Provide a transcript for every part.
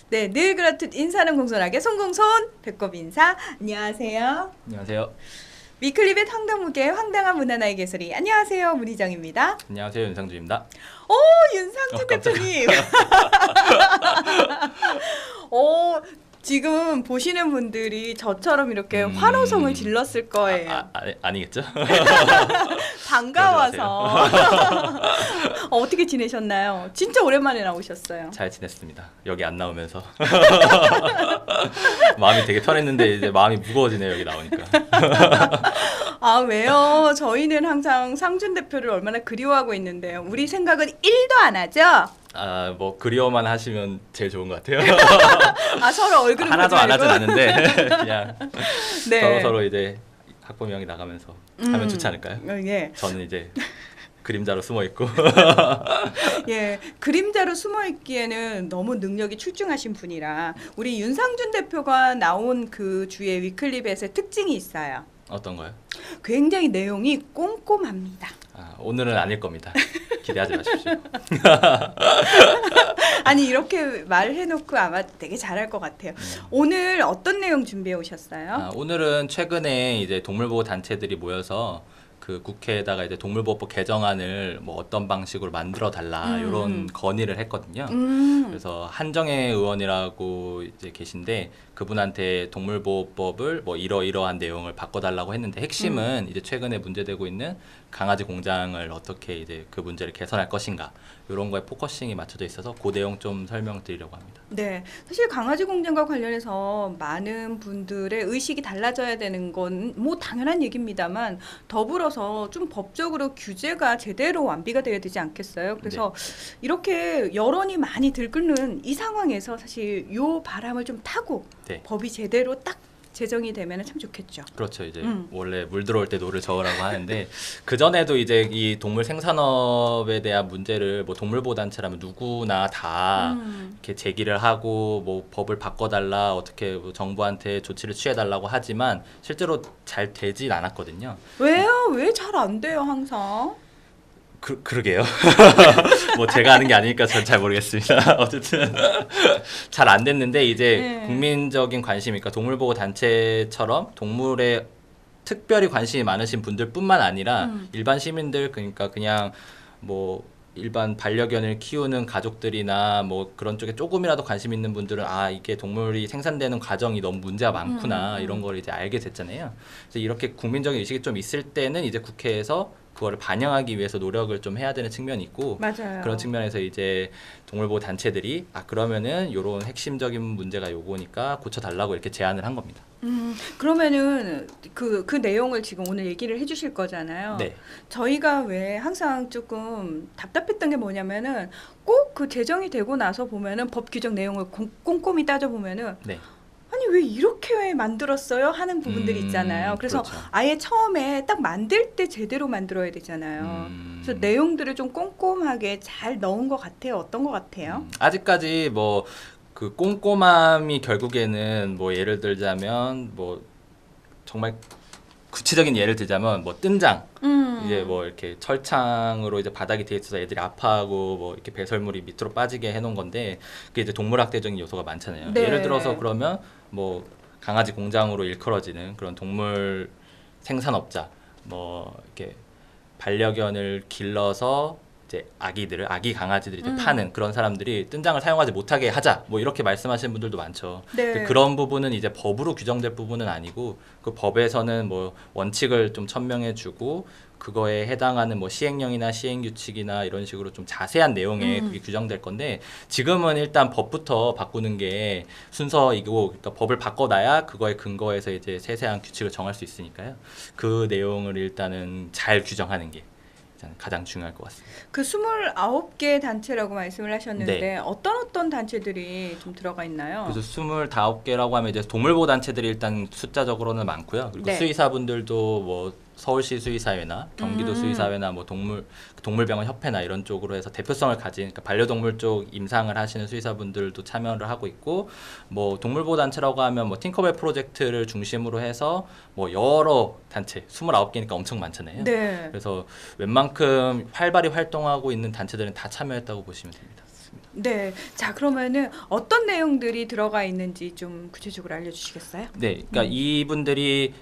네, 늘 그렇듯 인사는 공손하게 손공손 배꼽 인사. 안녕하세요. 안녕하세요. 위클리벳 황당무계의 황당한 문화나의 개소리. 안녕하세요, 문희정입니다. 안녕하세요. 윤상주입니다. 오, 윤상주 깜짝이야. 대표님. 오, 지금 보시는 분들이 저처럼 이렇게 환호성을 질렀을 거예요. 아니겠죠? 반가워서. 어떻게 지내셨나요? 진짜 오랜만에 나오셨어요. 잘 지냈습니다. 여기 안 나오면서 마음이 되게 편했는데 이제 마음이 무거워지네요. 여기 나오니까. 아, 왜요? 저희는 항상 상준 대표를 얼마나 그리워하고 있는데요. 우리 생각은 1도 안 하죠? 뭐 그리워만 하시면 제일 좋은 것 같아요. 아, 서로 얼굴은 하나도 보지 안 하진 말고. 않는데 그냥 네. 서로 이제 학부명이 나가면서 하면 좋지 않을까요? 예. 저는 이제 그림자로 숨어 있고 예. 그림자로 숨어 있기에는 너무 능력이 출중하신 분이라 우리 윤상준 대표가 나온 그 주의 위클리벳의 특징이 있어요. 어떤 거요? 굉장히 내용이 꼼꼼합니다. 오늘은 아닐 겁니다. 기대하지 마십시오. 아니, 이렇게 말을 해놓고 아마 되게 잘할 것 같아요. 오늘 어떤 내용 준비해 오셨어요? 오늘은 최근에 이제 동물보호 단체들이 모여서 그 국회에다가 이제 동물보호법 개정안을 뭐 어떤 방식으로 만들어 달라 이런 건의를 했거든요. 그래서 한정혜 의원이라고 이제 계신데 그분한테 동물보호법을 뭐 이러이러한 내용을 바꿔달라고 했는데 핵심은 이제 최근에 문제되고 있는 강아지 공장을 어떻게 이제 그 문제를 개선할 것인가 이런 거에 포커싱이 맞춰져 있어서 그 내용 좀 설명드리려고 합니다. 네, 사실 강아지 공장과 관련해서 많은 분들의 의식이 달라져야 되는 건 뭐 당연한 얘기입니다만 더불어서 좀 법적으로 규제가 제대로 완비가 돼야 되지 않겠어요? 그래서 이렇게 여론이 많이 들끓는 이 상황에서 사실 요 바람을 좀 타고 네. 법이 제대로 딱 제정이 되면 참 좋겠죠. 그렇죠. 이제 원래 물 들어올 때 노를 저으라고 하는데 그 전에도 이제 이 동물 생산업에 대한 문제를 뭐 동물보호 단체라면 누구나 다 이렇게 제기를 하고 뭐 법을 바꿔달라 어떻게 뭐 정부한테 조치를 취해달라고 하지만 실제로 잘 되진 않았거든요. 왜요? 왜 잘 안 돼요, 항상? 그러게요. 뭐 제가 하는 게 아니니까 전 잘 모르겠습니다. 어쨌든 잘 안 됐는데 이제 네. 국민적인 관심이니까 동물보호 단체처럼 동물에 특별히 관심이 많으신 분들뿐만 아니라 일반 시민들 그러니까 그냥 뭐 일반 반려견을 키우는 가족들이나 뭐 그런 쪽에 조금이라도 관심 있는 분들은 이게 동물이 생산되는 과정이 너무 문제가 많구나 이런 걸 이제 알게 됐잖아요. 그래서 이렇게 국민적인 의식이 좀 있을 때는 이제 국회에서 그거를 반영하기 위해서 노력을 좀 해야 되는 측면이 있고 맞아요. 그런 측면에서 이제 동물보호 단체들이 그러면은 요런 핵심적인 문제가 요거니까 고쳐달라고 이렇게 제안을 한 겁니다. 그러면은 그 내용을 지금 오늘 얘기를 해주실 거잖아요. 네. 저희가 왜 항상 조금 답답했던 게 뭐냐면은 꼭 그 제정이 되고 나서 보면은 법 규정 내용을 꼼꼼히 따져보면은 네. 아니 왜 이렇게 만들었어요? 하는 부분들이 있잖아요. 그래서 그렇죠. 아예 처음에 딱 만들 때 제대로 만들어야 되잖아요. 그래서 내용들을 좀 꼼꼼하게 잘 넣은 것 같아요. 어떤 것 같아요? 아직까지 뭐 그 꼼꼼함이 결국에는 뭐 예를 들자면 뭐 정말 구체적인 예를 들자면 뭐 뜬장 이제 뭐 이렇게 철창으로 이제 바닥이 돼 있어서 애들이 아파하고 뭐 이렇게 배설물이 밑으로 빠지게 해놓은 건데 그게 이제 동물학대적인 요소가 많잖아요. 네. 예를 들어서 그러면 뭐 강아지 공장으로 일컬어지는 그런 동물 생산업자 뭐 이렇게 반려견을 길러서 이제 아기 강아지들이 이제 파는 그런 사람들이 뜬장을 사용하지 못하게 하자 뭐 이렇게 말씀하시는 분들도 많죠. 네. 근데 그런 부분은 이제 법으로 규정될 부분은 아니고 그 법에서는 뭐 원칙을 좀 천명해주고 그거에 해당하는 뭐 시행령이나 시행규칙이나 이런 식으로 좀 자세한 내용에 그게 규정될 건데 지금은 일단 법부터 바꾸는 게 순서이고 그러니까 법을 바꿔놔야 그거에 근거해서 이제 세세한 규칙을 정할 수 있으니까요. 그 내용을 일단은 잘 규정하는 게 가장 중요할 것 같습니다. 그 29개 단체라고 말씀을 하셨는데 네. 어떤 단체들이 좀 들어가 있나요? 그래서 29개라고 하면 이제 동물보호 단체들이 일단 숫자적으로는 많고요. 그리고 네. 수의사분들도 뭐 서울시 수의사회나 경기도 수의사회나 뭐 동물병원 협회나 이런 쪽으로 해서 대표성을 가진 그러니까 반려동물 쪽 임상을 하시는 수의사분들도 참여를 하고 있고 뭐 동물보호 단체라고 하면 뭐 팅커벨 프로젝트를 중심으로 해서 뭐 여러 단체 29개니까 엄청 많잖아요. 네. 그래서 웬만큼 활발히 활동하고 있는 단체들은 다 참여했다고 보시면 됩니다. 있습니다. 네. 자, 그러면은 어떤 내용들이 들어가 있는지 좀 구체적으로 알려주시겠어요? 네, 그러니까 이분들이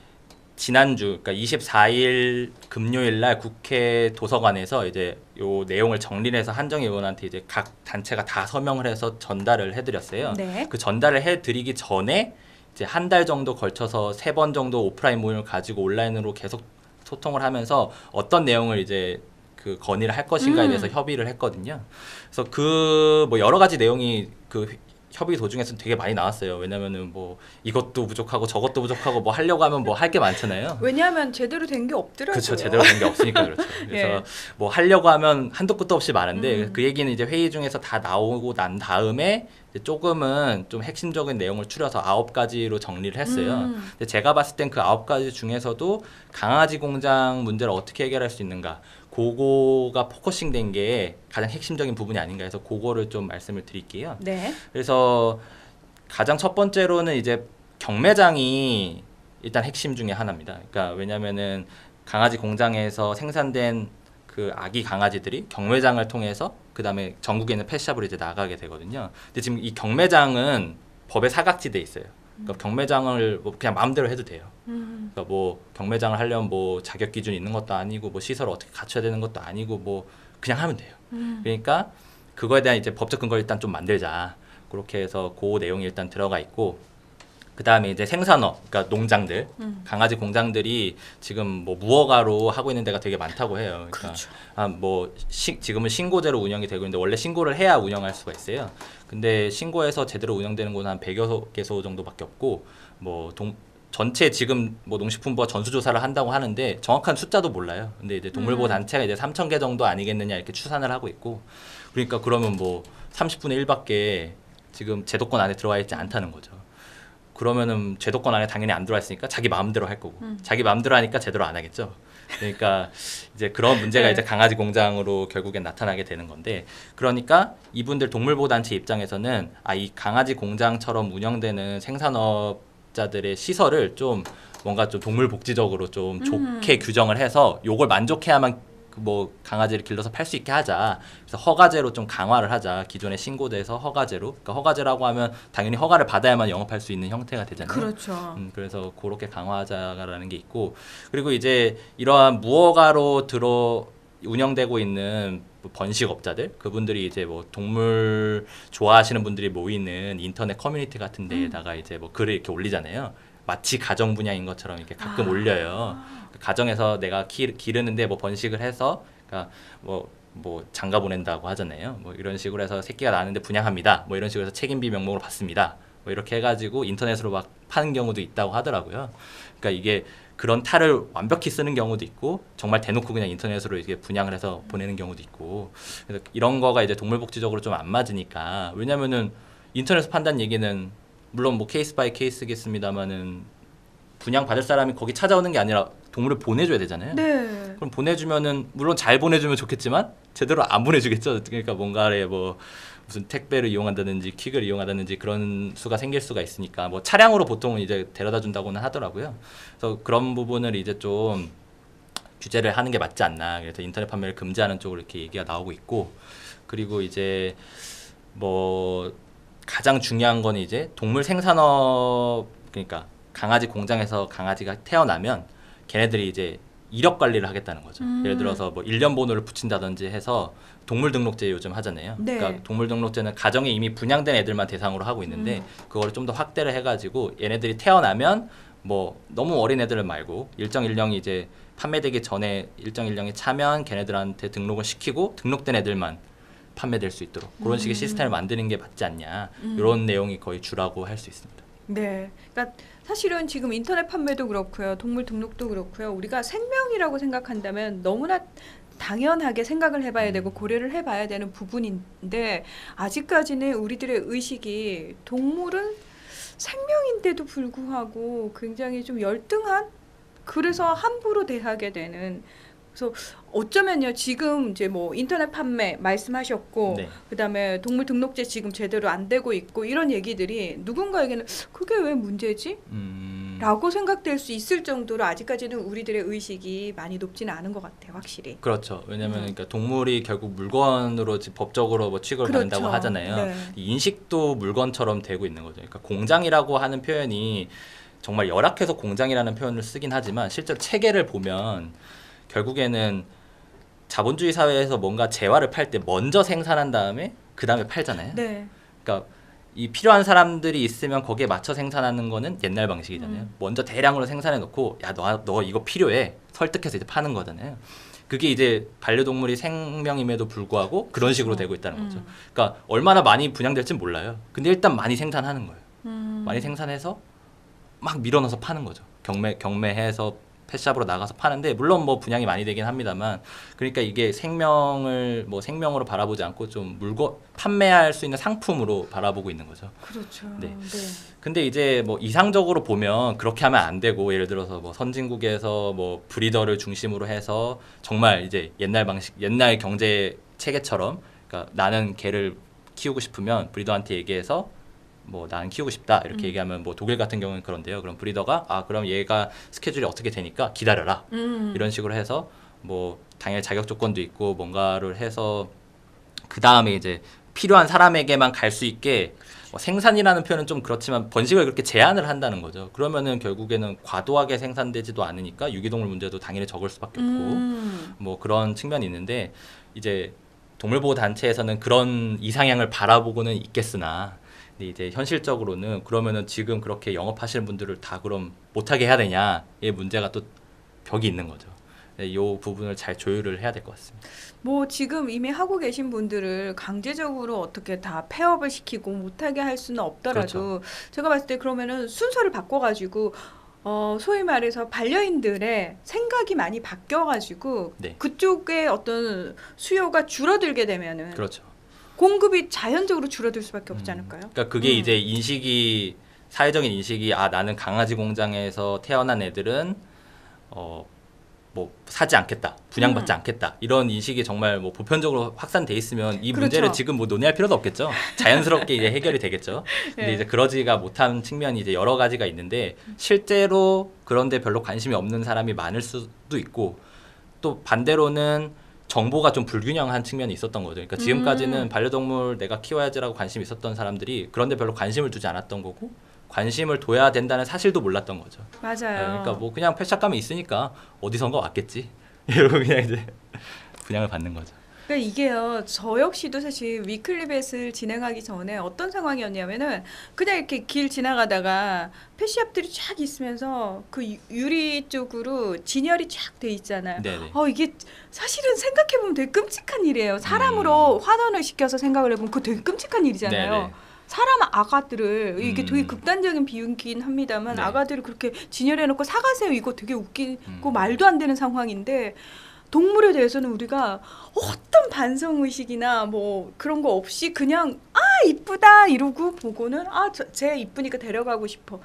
지난주, 그러니까 24일 금요일 날 국회 도서관에서 이제 요 내용을 정리를 해서 한정희 의원한테 이제 각 단체가 다 서명을 해서 전달을 해드렸어요. 네. 그 전달을 해드리기 전에 이제 한 달 정도 걸쳐서 3번 정도 오프라인 모임을 가지고 온라인으로 계속 소통을 하면서 어떤 내용을 이제 그 건의를 할 것인가에 대해서 협의를 했거든요. 그래서 그 뭐 여러 가지 내용이 그 협의 도중에서 되게 많이 나왔어요. 왜냐면은 뭐 이것도 부족하고 저것도 부족하고 뭐 하려고 하면 뭐 할 게 많잖아요. 왜냐하면 제대로 된 게 없더라고요. 그렇죠. 제대로 된 게 없으니까 그렇죠. 그래서 예. 뭐 하려고 하면 한도 끝도 없이 많은데 그 얘기는 이제 회의 중에서 다 나오고 난 다음에 이제 조금은 좀 핵심적인 내용을 추려서 9가지로 정리를 했어요. 근데 제가 봤을 땐 그 9가지 중에서도 강아지 공장 문제를 어떻게 해결할 수 있는가, 그거가 포커싱 된 게 가장 핵심적인 부분이 아닌가 해서 그거를 좀 말씀을 드릴게요. 네. 그래서 가장 첫 번째로는 이제 경매장이 일단 핵심 중에 하나입니다. 그러니까 왜냐면은 강아지 공장에서 생산된 그 아기 강아지들이 경매장을 통해서 그 다음에 전국에 있는 펫샵으로 이제 나가게 되거든요. 근데 지금 이 경매장은 법에 사각지대에 있어요. 그러니까 경매장을 뭐 그냥 마음대로 해도 돼요. 그러니까 뭐 경매장을 하려면 뭐 자격 기준이 있는 것도 아니고 뭐 시설을 어떻게 갖춰야 되는 것도 아니고 뭐 그냥 하면 돼요. 그러니까 그거에 대한 이제 법적 근거를 일단 좀 만들자. 그렇게 해서 그 내용이 일단 들어가 있고, 그 다음에 이제 생산업, 그러니까 농장들, 강아지 공장들이 지금 뭐 무허가로 하고 있는 데가 되게 많다고 해요. 그러니까 그렇죠. 지금은 신고제로 운영이 되고 있는데 원래 신고를 해야 운영할 수가 있어요. 근데 신고해서 제대로 운영되는 곳은 한 100여 개소 정도밖에 없고, 뭐 전체 지금 뭐 농식품부가 전수조사를 한다고 하는데 정확한 숫자도 몰라요. 근데 이제 동물보호 단체가 이제 3,000개 정도 아니겠느냐 이렇게 추산을 하고 있고, 그러니까 그러면 뭐 30분의 1밖에 지금 제도권 안에 들어와 있지 않다는 거죠. 그러면은 제도권 안에 당연히 안 들어와 있으니까 자기 마음대로 할 거고, 자기 마음대로 하니까 제대로 안 하겠죠. 그러니까 이제 그런 문제가 네. 이제 강아지 공장으로 결국엔 나타나게 되는 건데, 그러니까 이분들 동물보호 단체 입장에서는 이 강아지 공장처럼 운영되는 생산업자들의 시설을 좀 뭔가 좀 동물 복지적으로 좀 좋게 규정을 해서 요걸 만족해야만 뭐 강아지를 길러서 팔 수 있게 하자. 그래서 허가제로 좀 강화를 하자. 기존에 신고돼서 허가제로. 그러니까 허가제라고 하면 당연히 허가를 받아야만 영업할 수 있는 형태가 되잖아요. 그렇죠. 그래서 그렇게 강화하자라는 게 있고, 그리고 이제 이러한 무허가로 운영되고 있는 번식업자들, 그분들이 이제 뭐 동물 좋아하시는 분들이 모이는 인터넷 커뮤니티 같은 데에다가 이제 뭐 글을 이렇게 올리잖아요. 마치 가정 분야인 것처럼 이렇게 가끔 올려요. 가정에서 내가 기르는데 뭐 번식을 해서, 그러니까 뭐 장가 보낸다고 하잖아요. 뭐 이런 식으로 해서 새끼가 나는데 분양합니다. 뭐 이런 식으로 해서 책임비 명목으로 받습니다. 뭐 이렇게 해가지고 인터넷으로 막 파는 경우도 있다고 하더라고요. 그러니까 이게 그런 탈을 완벽히 쓰는 경우도 있고, 정말 대놓고 그냥 인터넷으로 이게 분양을 해서 보내는 경우도 있고, 그래서 이런 거가 이제 동물복지적으로 좀 안 맞으니까. 왜냐면은 인터넷에서 판다는 얘기는 물론 뭐 케이스 바이 케이스겠습니다만은 분양 받을 사람이 거기 찾아오는 게 아니라 동물을 보내줘야 되잖아요. 네. 그럼 보내주면은 물론 잘 보내주면 좋겠지만 제대로 안 보내주겠죠. 그러니까 뭔가에 뭐 무슨 택배를 이용한다든지 퀵을 이용한다든지 그런 수가 생길 수가 있으니까, 뭐 차량으로 보통은 이제 데려다 준다고는 하더라고요. 그래서 그런 부분을 이제 좀 규제를 하는 게 맞지 않나. 그래서 인터넷 판매를 금지하는 쪽으로 이렇게 얘기가 나오고 있고, 그리고 이제 뭐 가장 중요한 건 이제 동물 생산업, 그러니까 강아지 공장에서 강아지가 태어나면 걔네들이 이제 이력 관리를 하겠다는 거죠. 예를 들어서 뭐 일련 번호를 붙인다든지 해서 동물 등록제 요즘 하잖아요. 네. 그러니까 동물 등록제는 가정에 이미 분양된 애들만 대상으로 하고 있는데 그거를 좀 더 확대를 해가지고 얘네들이 태어나면 뭐 너무 어린 애들 말고 일정 일령이 이제 판매되기 전에 일정 일령이 차면 걔네들한테 등록을 시키고 등록된 애들만 판매될 수 있도록 그런 식의 시스템을 만드는 게 맞지 않냐. 이런 내용이 거의 주라고 할 수 있습니다. 네. 그러니까 사실은 지금 인터넷 판매도 그렇고요. 동물 등록도 그렇고요. 우리가 생명이라고 생각한다면 너무나 당연하게 생각을 해봐야 되고 고려를 해봐야 되는 부분인데, 아직까지는 우리들의 의식이 동물은 생명인데도 불구하고 굉장히 좀 열등한, 그래서 함부로 대하게 되는. 그래서 어쩌면요, 지금 이제 뭐 인터넷 판매 말씀하셨고, 네. 그다음에 동물 등록제 지금 제대로 안 되고 있고, 이런 얘기들이 누군가에게는 그게 왜 문제지? 라고 생각될 수 있을 정도로 아직까지는 우리들의 의식이 많이 높지는 않은 것 같아요, 확실히. 그렇죠. 왜냐하면 그러니까 동물이 결국 물건으로 법적으로 뭐 취급을 그렇죠. 받는다고 하잖아요. 네. 이 인식도 물건처럼 되고 있는 거죠. 그러니까 공장이라고 하는 표현이 정말 열악해서 공장이라는 표현을 쓰긴 하지만 실제로 체계를 보면 결국에는 자본주의 사회에서 뭔가 재화를 팔 때 먼저 생산한 다음에 그 다음에 팔잖아요. 네. 그러니까 이 필요한 사람들이 있으면 거기에 맞춰 생산하는 거는 옛날 방식이잖아요. 먼저 대량으로 생산해 놓고 야, 너 이거 필요해. 설득해서 이제 파는 거잖아요. 그게 이제 반려동물이 생명임에도 불구하고 그런 식으로 되고 있다는 거죠. 그러니까 얼마나 많이 분양될지는 몰라요. 근데 일단 많이 생산하는 거예요. 많이 생산해서 막 밀어넣어서 파는 거죠. 경매해서 펫샵으로 나가서 파는데 물론 뭐 분양이 많이 되긴 합니다만 그러니까 이게 생명을 뭐 생명으로 바라보지 않고 좀 판매할 수 있는 상품으로 바라보고 있는 거죠. 그렇죠. 네. 네. 근데 이제 뭐 이상적으로 보면 그렇게 하면 안 되고 예를 들어서 뭐 선진국에서 뭐 브리더를 중심으로 해서 정말 이제 옛날 방식 옛날 경제 체계처럼 그러니까 나는 개를 키우고 싶으면 브리더한테 얘기해서 뭐 나는 키우고 싶다 이렇게 얘기하면 뭐 독일 같은 경우는 그런데요. 그럼 브리더가 그럼 얘가 스케줄이 어떻게 되니까 기다려라 이런 식으로 해서 뭐 당연히 자격 조건도 있고 뭔가를 해서 그 다음에 이제 필요한 사람에게만 갈 수 있게 생산이라는 표현은 좀 그렇지만 번식을 그렇게 제한을 한다는 거죠. 그러면은 결국에는 과도하게 생산되지도 않으니까 유기동물 문제도 당연히 적을 수밖에 없고 뭐 그런 측면이 있는데 이제 동물보호 단체에서는 그런 이상향을 바라보고는 있겠으나 근데 이제 현실적으로는 그러면은 지금 그렇게 영업하시는 분들을 다 그럼 못하게 해야 되냐의 문제가 또 벽이 있는 거죠. 이 부분을 잘 조율을 해야 될 것 같습니다. 뭐 지금 이미 하고 계신 분들을 강제적으로 어떻게 다 폐업을 시키고 못하게 할 수는 없더라도 제가 봤을 때 그러면은 순서를 바꿔가지고 소위 말해서 반려인들의 생각이 많이 바뀌어가지고 네. 그쪽에 어떤 수요가 줄어들게 되면은 그렇죠. 공급이 자연적으로 줄어들 수밖에 없지 않을까요? 그러니까 그게 이제 사회적인 인식이 나는 강아지 공장에서 태어난 애들은 뭐 사지 않겠다, 분양받지 않겠다 이런 인식이 정말 뭐 보편적으로 확산돼 있으면 이 그렇죠. 문제를 지금 뭐 논의할 필요도 없겠죠. 자연스럽게 이제 해결이 되겠죠. 근데 네. 이제 그러지가 못한 측면이 이제 여러 가지가 있는데 실제로 그런데 별로 관심이 없는 사람이 많을 수도 있고 또 반대로는 정보가 좀 불균형한 측면이 있었던 거죠. 그러니까 지금까지는 반려동물 내가 키워야지라고 관심이 있었던 사람들이 그런데 별로 관심을 두지 않았던 거고 관심을 둬야 된다는 사실도 몰랐던 거죠. 맞아요. 그러니까 뭐 그냥 펫샵 가면 있으니까 어디선가 왔겠지. 이러고 그냥 이제 분양을 받는 거죠. 그러니까 이게요. 저 역시도 사실 위클리벳을 진행하기 전에 어떤 상황이었냐면은 그냥 이렇게 길 지나가다가 펫샵들이 쫙 있으면서 그 유리 쪽으로 진열이 쫙 돼 있잖아요. 네네. 이게 사실은 생각해 보면 되게 끔찍한 일이에요. 사람으로 환원을 시켜서 생각을 해보면 그거 되게 끔찍한 일이잖아요. 네네. 사람 아가들을 이게 되게 극단적인 비유긴 합니다만 네. 아가들을 그렇게 진열해놓고 사가세요 이거 되게 웃기고 말도 안 되는 상황인데 동물에 대해서는 우리가 어떤 반성의식이나 뭐 그런 거 없이 그냥 이쁘다 이러고 보고는 쟤 이쁘니까 데려가고 싶어.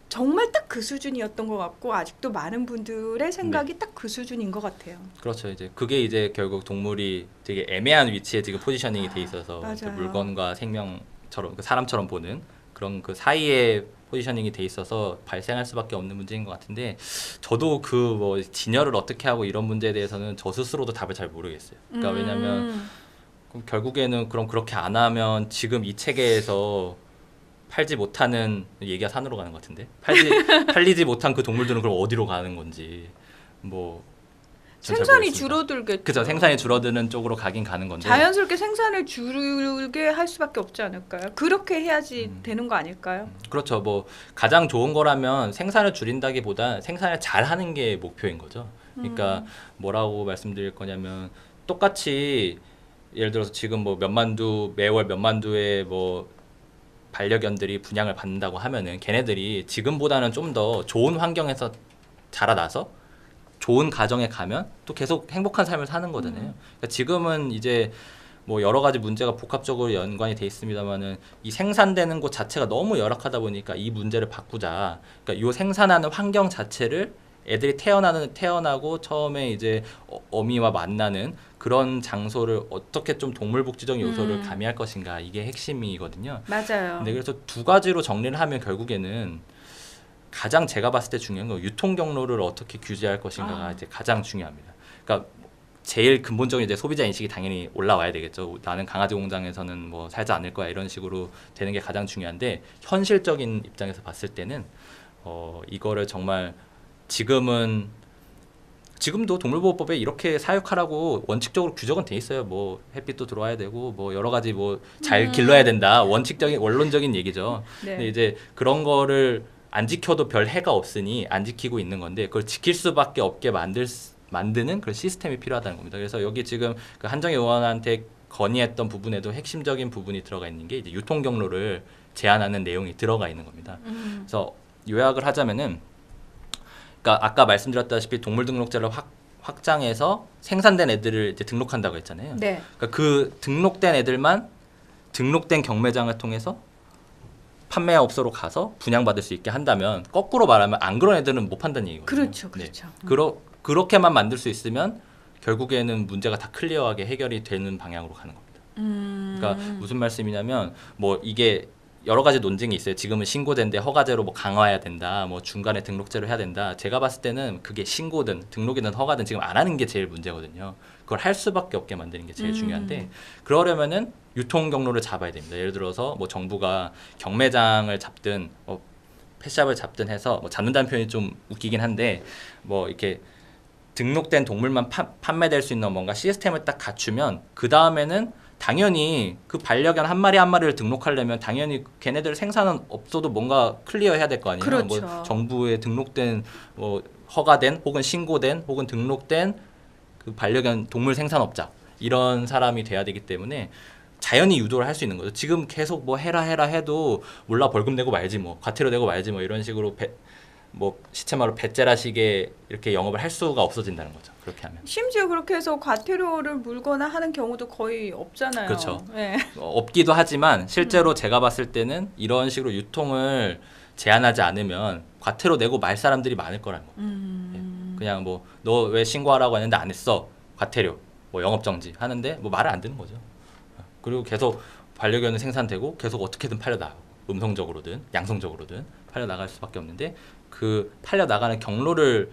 정말 딱 그 수준이었던 것 같고 아직도 많은 분들의 생각이 딱 그 수준인 것 같아요. 그렇죠. 이제 그게 이제 결국 동물이 되게 애매한 위치에 지금 포지셔닝이 돼 있어서 맞아요. 물건과 생명처럼 사람처럼 보는 그런 그 사이에 포지셔닝이 돼 있어서 발생할 수밖에 없는 문제인 것 같은데 저도 그 뭐 진열을 어떻게 하고 이런 문제에 대해서는 저 스스로도 답을 잘 모르겠어요. 그러니까 왜냐하면 결국에는 그럼 그렇게 안 하면 지금 이 체계에서 팔지 못하는 얘기가 산으로 가는 것 같은데 팔리지 못한 그 동물들은 그럼 어디로 가는 건지 뭐 생산이 줄어들겠죠. 그죠. 생산이 줄어드는 쪽으로 가긴 가는 건데 자연스럽게 생산을 줄게 할 수밖에 없지 않을까요? 그렇게 해야지 되는 거 아닐까요? 그렇죠. 뭐 가장 좋은 거라면 생산을 줄인다기보다 생산을 잘하는 게 목표인 거죠. 그러니까 뭐라고 말씀드릴 거냐면 똑같이 예를 들어서 지금 뭐 매월 몇만 두의 뭐 반려견들이 분양을 받는다고 하면은 걔네들이 지금보다는 좀 더 좋은 환경에서 자라나서 좋은 가정에 가면 또 계속 행복한 삶을 사는 거잖아요. 그러니까 지금은 이제 뭐 여러 가지 문제가 복합적으로 연관이 돼 있습니다만은 이 생산되는 곳 자체가 너무 열악하다 보니까 이 문제를 바꾸자. 그러니까 이 생산하는 환경 자체를 애들이 태어나고 처음에 이제 어미와 만나는 그런 장소를 어떻게 좀 동물복지적 요소를 가미할 것인가 이게 핵심이거든요. 맞아요. 네, 그래서 두 가지로 정리를 하면 결국에는 가장 제가 봤을 때 중요한 건 유통 경로를 어떻게 규제할 것인가가 이제 가장 중요합니다. 그러니까 제일 근본적인 이제 소비자 인식이 당연히 올라와야 되겠죠. 나는 강아지 공장에서는 뭐 살지 않을 거야 이런 식으로 되는 게 가장 중요한데 현실적인 입장에서 봤을 때는 이거를 정말 지금도 동물보호법에 이렇게 사육하라고 원칙적으로 규정은 돼 있어요. 뭐 햇빛도 들어와야 되고 뭐 여러 가지 뭐 잘 길러야 된다. 원칙적인 원론적인 얘기죠. 네. 근데 이제 그런 거를 안 지켜도 별 해가 없으니 안 지키고 있는 건데 그걸 지킬 수밖에 없게 만드는 그런 시스템이 필요하다는 겁니다. 그래서 여기 지금 그 한정희 의원한테 건의했던 부분에도 핵심적인 부분이 들어가 있는 게 이제 유통 경로를 제한하는 내용이 들어가 있는 겁니다. 그래서 요약을 하자면은, 그러니까 아까 말씀드렸다시피 동물등록제를 확장해서 생산된 애들을 이제 등록한다고 했잖아요. 네. 그러니까 그 등록된 애들만 등록된 경매장을 통해서 판매업소로 가서 분양받을 수 있게 한다면 거꾸로 말하면 안 그런 애들은 못 판다는 얘기거든요. 그렇죠, 그렇죠. 그렇게만 만들 수 있으면 결국에는 문제가 다 클리어하게 해결이 되는 방향으로 가는 겁니다. 그러니까 무슨 말씀이냐면 뭐 이게 여러 가지 논쟁이 있어요. 지금은 신고된데 허가제로 뭐 강화해야 된다, 뭐 중간에 등록제로 해야 된다. 제가 봤을 때는 그게 신고든 등록이든 허가든 지금 안 하는 게 제일 문제거든요. 그걸 할 수밖에 없게 만드는 게 제일 중요한데 그러려면은 유통 경로를 잡아야 됩니다. 예를 들어서 뭐 정부가 경매장을 잡든 펫샵을 잡든 해서 뭐 잡는다는 표현이 좀 웃기긴 한데 뭐 이렇게 등록된 동물만 판매될 수 있는 뭔가 시스템을 딱 갖추면 그 다음에는 당연히 그 반려견 한 마리 한 마리를 등록하려면 당연히 걔네들 생산은 없어도 뭔가 클리어해야 될 거 아니에요. 그렇죠. 뭐 정부에 등록된 뭐 허가된 혹은 신고된 혹은 등록된 그 반려견 동물 생산업자 이런 사람이 돼야 되기 때문에 자연히 유도를 할 수 있는 거죠. 지금 계속 뭐 해라 해도 몰라 벌금 내고 말지 뭐 과태료 내고 말지 뭐 이런 식으로 뭐 시체마로 배째라식의 이렇게 영업을 할 수가 없어진다는 거죠. 그렇게 하면. 심지어 그렇게 해서 과태료를 물거나 하는 경우도 거의 없잖아요. 그렇죠. 네. 없기도 하지만 실제로 제가 봤을 때는 이런 식으로 유통을 제한하지 않으면 과태료 내고 말 사람들이 많을 거라는 겁니다. 그냥 뭐 너 왜 신고하라고 했는데 안 했어 과태료 뭐 영업정지 하는데 뭐 말을 안 듣는 거죠. 그리고 계속 반려견은 생산되고 계속 어떻게든 팔려나가고 음성적으로든 양성적으로든 팔려나갈 수밖에 없는데 그 팔려나가는 경로를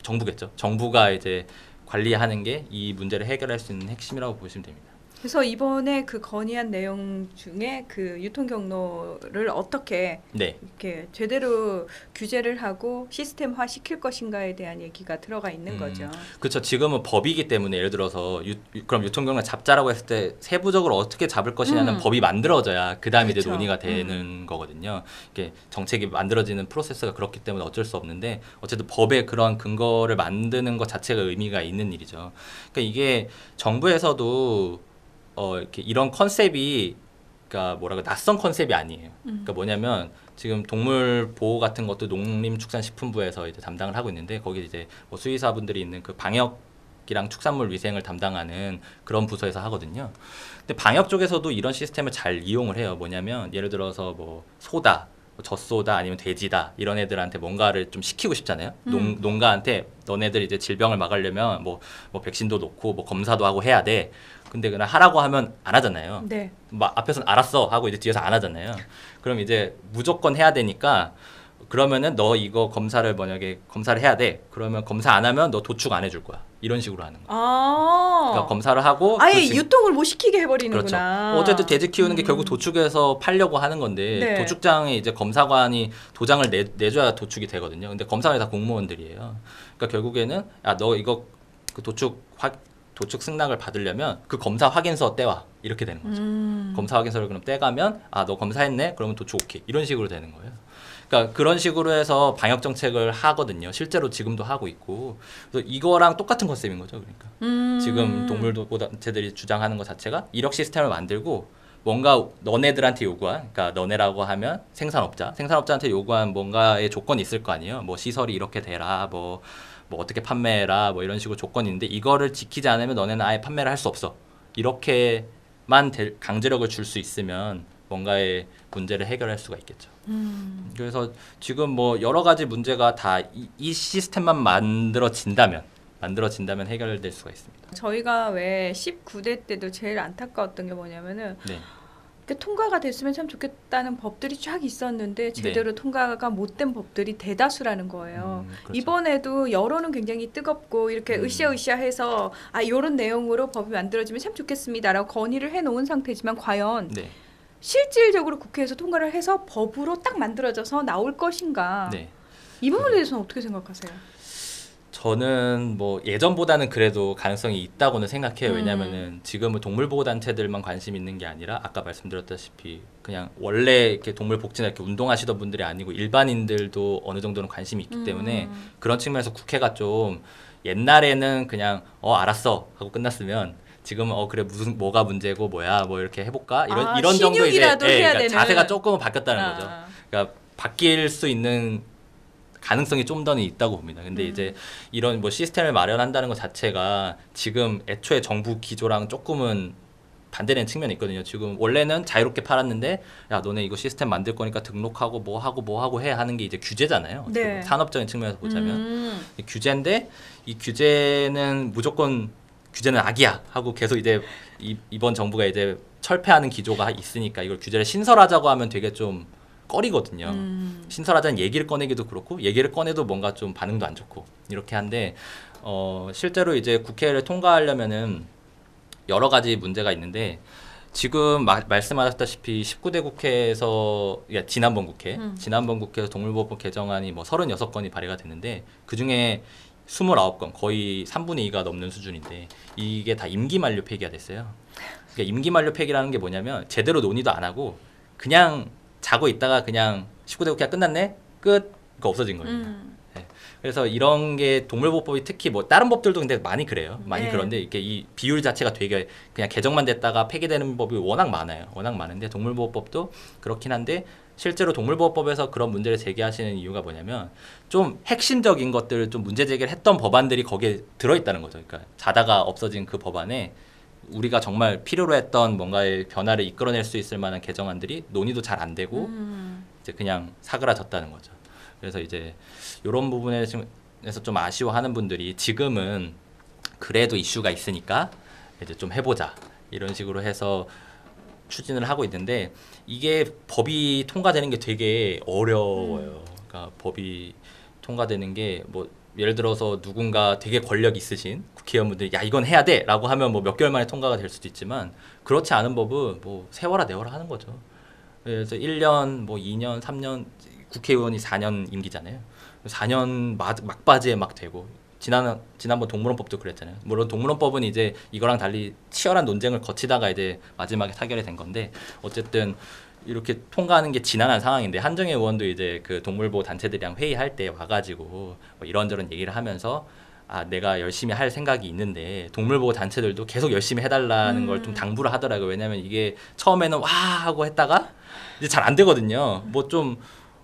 정부겠죠. 정부가 이제 관리하는 게 이 문제를 해결할 수 있는 핵심이라고 보시면 됩니다. 그래서 이번에 그 건의한 내용 중에 그 유통 경로를 어떻게 네. 이렇게 제대로 규제를 하고 시스템화 시킬 것인가에 대한 얘기가 들어가 있는 거죠. 그렇죠. 지금은 법이기 때문에 예를 들어서 그럼 유통 경로 잡자라고 했을 때 세부적으로 어떻게 잡을 것이냐는 법이 만들어져야 그다음에 이제 그렇죠. 논의가 되는 거거든요. 이게 정책이 만들어지는 프로세스가 그렇기 때문에 어쩔 수 없는데 어쨌든 법에 그런 근거를 만드는 것 자체가 의미가 있는 일이죠. 그러니까 이게 정부에서도 이렇게 이런 컨셉이 그러니까 뭐라고 낯선 컨셉이 아니에요. 그러니까 뭐냐면 지금 동물 보호 같은 것도 농림축산식품부에서 이제 담당을 하고 있는데 거기 이제 뭐 수의사분들이 있는 그 방역이랑 축산물 위생을 담당하는 그런 부서에서 하거든요. 근데 방역 쪽에서도 이런 시스템을 잘 이용을 해요. 뭐냐면 예를 들어서 뭐 소다, 젖소다 아니면 돼지다 이런 애들한테 뭔가를 좀 시키고 싶잖아요. 농가한테 너네들 이제 질병을 막으려면 뭐 백신도 놓고 뭐 검사도 하고 해야 돼. 근데 그냥 하라고 하면 안 하잖아요. 네. 막 앞에서는 알았어 하고 이제 뒤에서 안 하잖아요. 그럼 이제 무조건 해야 되니까 그러면은 너 이거 검사를 해야 돼. 그러면 검사 안 하면 너 도축 안 해줄 거야. 이런 식으로 하는 거야. 그러니까 검사를 하고 아예 유통을 못 시키게 해버리는구나. 그렇죠. 어쨌든 돼지 키우는 게 결국 도축해서 팔려고 하는 건데 네. 도축장에 이제 검사관이 도장을 내줘야 도축이 되거든요. 근데 검사관이 다 공무원들이에요. 그러니까 결국에는 야 너 이거 그 도축 승낙을 받으려면 그 검사 확인서 떼와 이렇게 되는 거죠. 검사 확인서를 그럼 떼가면 너 검사했네 그러면 도축 오케이 이런 식으로 되는 거예요. 그러니까 그런 식으로 해서 방역 정책을 하거든요. 실제로 지금도 하고 있고 그래서 이거랑 똑같은 컨셉인 거죠. 그러니까 지금 동물보호단체들이 주장하는 것 자체가 이력 시스템을 만들고 뭔가 너네들한테 요구한 그러니까 너네라고 하면 생산업자한테 요구한 뭔가의 조건이 있을 거 아니에요. 뭐 시설이 이렇게 되라 뭐 어떻게 판매해라 뭐 이런 식으로 조건이 있는데 이거를 지키지 않으면 너네는 아예 판매를 할 수 없어. 이렇게만 강제력을 줄 수 있으면 뭔가의 문제를 해결할 수가 있겠죠. 그래서 지금 뭐 여러 가지 문제가 다 이 시스템만 만들어진다면 해결될 수가 있습니다. 저희가 왜 19대 때도 제일 안타까웠던 게 뭐냐면은 네. 근데 통과가 됐으면 참 좋겠다는 법들이 쫙 있었는데 제대로 통과가 못된 법들이 대다수라는 거예요. 그렇죠. 이번에도 여론은 굉장히 뜨겁고 이렇게 으쌰으쌰해서 이런 내용으로 법이 만들어지면 참 좋겠습니다라고 건의를 해놓은 상태지만 과연 네. 실질적으로 국회에서 통과를 해서 법으로 딱 만들어져서 나올 것인가? 네. 이 부분에 대해서는 어떻게 생각하세요? 저는 뭐 예전보다는 그래도 가능성이 있다고는 생각해요. 왜냐면은 지금은 동물보호단체들만 관심 있는 게 아니라 아까 말씀드렸다시피 그냥 원래 이렇게 동물 복지나 이렇게 운동하시던 분들이 아니고 일반인들도 어느 정도는 관심이 있기 때문에 그런 측면에서 국회가 좀 옛날에는 그냥 알았어 하고 끝났으면 지금은 그래 무슨 뭐가 문제고 뭐야 뭐 이렇게 해볼까 이런 정도 이제 신용이라도 해야 그러니까 되는. 자세가 조금은 바뀌었다는 거죠. 그러니까 바뀔 수 있는 가능성이 좀 더는 있다고 봅니다. 근데 이제 이런 뭐 시스템을 마련한다는 것 자체가 지금 애초에 정부 기조랑 조금은 반대되는 측면이 있거든요. 지금 원래는 자유롭게 팔았는데 야 너네 이거 시스템 만들 거니까 등록하고 뭐 하고 해 하는 게 이제 규제잖아요. 네. 산업적인 측면에서 보자면 규제인데 이 규제는 무조건 규제는 악이야 하고 계속 이제 이번 정부가 이제 철폐하는 기조가 있으니까 이걸 규제를 신설하자고 하면 되게 좀 꺼리거든요. 신설하자는 얘기를 꺼내기도 그렇고 얘기를 꺼내도 뭔가 좀 반응도 안 좋고 이렇게 한데 실제로 이제 국회를 통과하려면은 여러 가지 문제가 있는데 지금 말씀하셨다시피 19대 국회에서 지난번 국회에서 동물보호법 개정안이 뭐 36건이 발의가 됐는데 그중에 29건 거의 3분의 2가 넘는 수준인데 이게 다 임기 만료 폐기가 됐어요. 그러니까 임기 만료 폐기라는 게 뭐냐면 제대로 논의도 안 하고 그냥 자고 있다가 그냥 19대 국회가 끝났네? 끝! 그거 없어진 겁니다. 네. 그래서 이런 게 동물보호법이 특히 뭐 다른 법들도 근데 많이 그래요. 많이 네. 그런데 이렇게 이 비율 자체가 되게 그냥 개정만 됐다가 폐기되는 법이 워낙 많아요. 워낙 많은데 동물보호법도 그렇긴 한데 실제로 동물보호법에서 그런 문제를 제기하시는 이유가 뭐냐면 좀 핵심적인 것들을 좀 문제 제기를 했던 법안들이 거기에 들어있다는 거죠. 그러니까 자다가 없어진 그 법안에 우리가 정말 필요로 했던 뭔가의 변화를 이끌어낼 수 있을 만한 개정안들이 논의도 잘 안 되고 이제 그냥 사그라졌다는 거죠. 그래서 이제 이런 부분에서 좀 아쉬워하는 분들이 지금은 그래도 이슈가 있으니까 이제 좀 해보자 이런 식으로 해서 추진을 하고 있는데 이게 법이 통과되는 게 되게 어려워요. 그러니까 법이 통과되는 게 뭐 예를 들어서 누군가 되게 권력 있으신 국회의원분들이 야 이건 해야 돼라고 하면 뭐 몇 개월 만에 통과가 될 수도 있지만 그렇지 않은 법은 뭐 세워라 내워라 하는 거죠. 그래서 1년 뭐 2년 3년 국회의원이 4년 임기잖아요. 4년 막바지에 막 되고 지난번 동물원법도 그랬잖아요. 물론 동물원법은 이제 이거랑 달리 치열한 논쟁을 거치다가 이제 마지막에 타결이 된 건데 어쨌든 이렇게 통과하는 게 지난한 상황인데 한정혜 의원도 이제 그 동물보호 단체들이랑 회의할 때 와가지고 뭐 이런저런 얘기를 하면서 내가 열심히 할 생각이 있는데 동물보호 단체들도 계속 열심히 해달라는 걸 좀 당부를 하더라고요. 왜냐면 이게 처음에는 와 하고 했다가 이제 잘 안 되거든요. 뭐 좀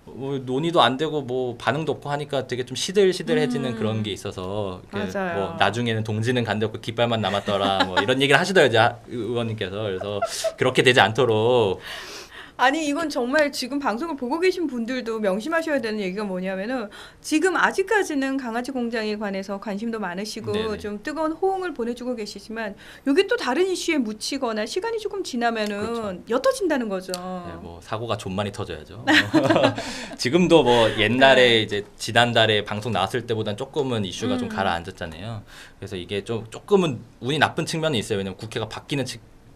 논의도 안 되고 뭐 반응도 없고 하니까 되게 좀 시들시들해지는 그런 게 있어서 맞아요. 뭐 나중에는 동지는 간데 없고 깃발만 남았더라 뭐 이런 얘기를 하시더라고요 의원님께서. 그래서 그렇게 되지 않도록 아니 이건 정말 지금 방송을 보고 계신 분들도 명심하셔야 되는 얘기가 뭐냐면은 지금 아직까지는 강아지 공장에 관해서 관심도 많으시고 네네. 좀 뜨거운 호응을 보내주고 계시지만 여기 또 다른 이슈에 묻히거나 시간이 조금 지나면은 그렇죠. 옅어진다는 거죠. 네, 뭐 사고가 좀 많이 터져야죠. 지금도 뭐 옛날에 이제 지난달에 방송 나왔을 때보단 조금은 이슈가 좀 가라앉았잖아요. 그래서 이게 조금은 운이 나쁜 측면이 있어요. 왜냐면 국회가 바뀌는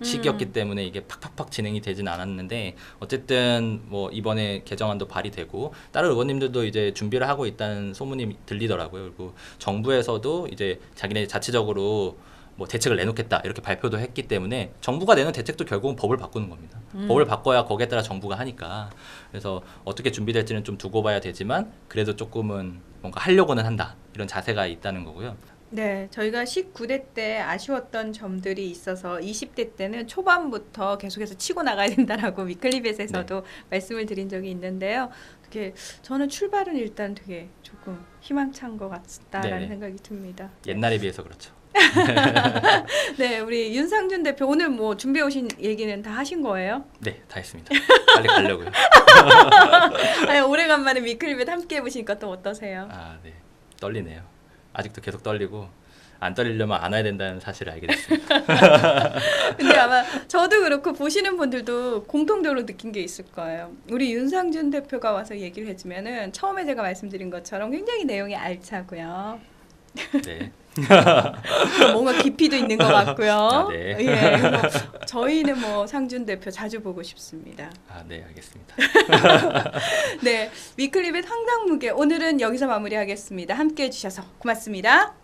시기였기 때문에 이게 팍팍팍 진행이 되진 않았는데 어쨌든 뭐 이번에 개정안도 발의되고 다른 의원님들도 이제 준비를 하고 있다는 소문이 들리더라고요. 그리고 정부에서도 이제 자기네 자체적으로 뭐 대책을 내놓겠다 이렇게 발표도 했기 때문에 정부가 내는 대책도 결국은 법을 바꾸는 겁니다. 법을 바꿔야 거기에 따라 정부가 하니까. 그래서 어떻게 준비될지는 좀 두고 봐야 되지만 그래도 조금은 뭔가 하려고는 한다 이런 자세가 있다는 거고요. 네, 저희가 19대 때 아쉬웠던 점들이 있어서 20대 때는 초반부터 계속해서 치고 나가야 된다라고 위클리벳에서도 말씀을 드린 적이 있는데요. 되게 저는 출발은 일단 되게 조금 희망찬 것 같다라는 네네. 생각이 듭니다. 옛날에 비해서 그렇죠. 네, 우리 윤상준 대표 오늘 뭐 준비해 오신 얘기는 다 하신 거예요? 네, 다 했습니다. 빨리 가려고요. 아니, 오래간만에 위클리벳 함께 해보시니까 또 어떠세요? 네. 떨리네요. 아직도 계속 떨리고 안 떨리려면 안 와야 된다는 사실을 알게 됐습니다. 근데 아마 저도 그렇고 보시는 분들도 공통적으로 느낀 게 있을 거예요. 우리 윤상준 대표가 와서 얘기를 해주면은 처음에 제가 말씀드린 것처럼 굉장히 내용이 알차고요. 네. 뭔가 깊이도 있는 것 같고요. 아, 네. 예, 뭐 저희는 뭐 상준 대표 자주 보고 싶습니다. 아, 네, 알겠습니다. 네, 위클리벳 황당무계 오늘은 여기서 마무리하겠습니다. 함께해 주셔서 고맙습니다.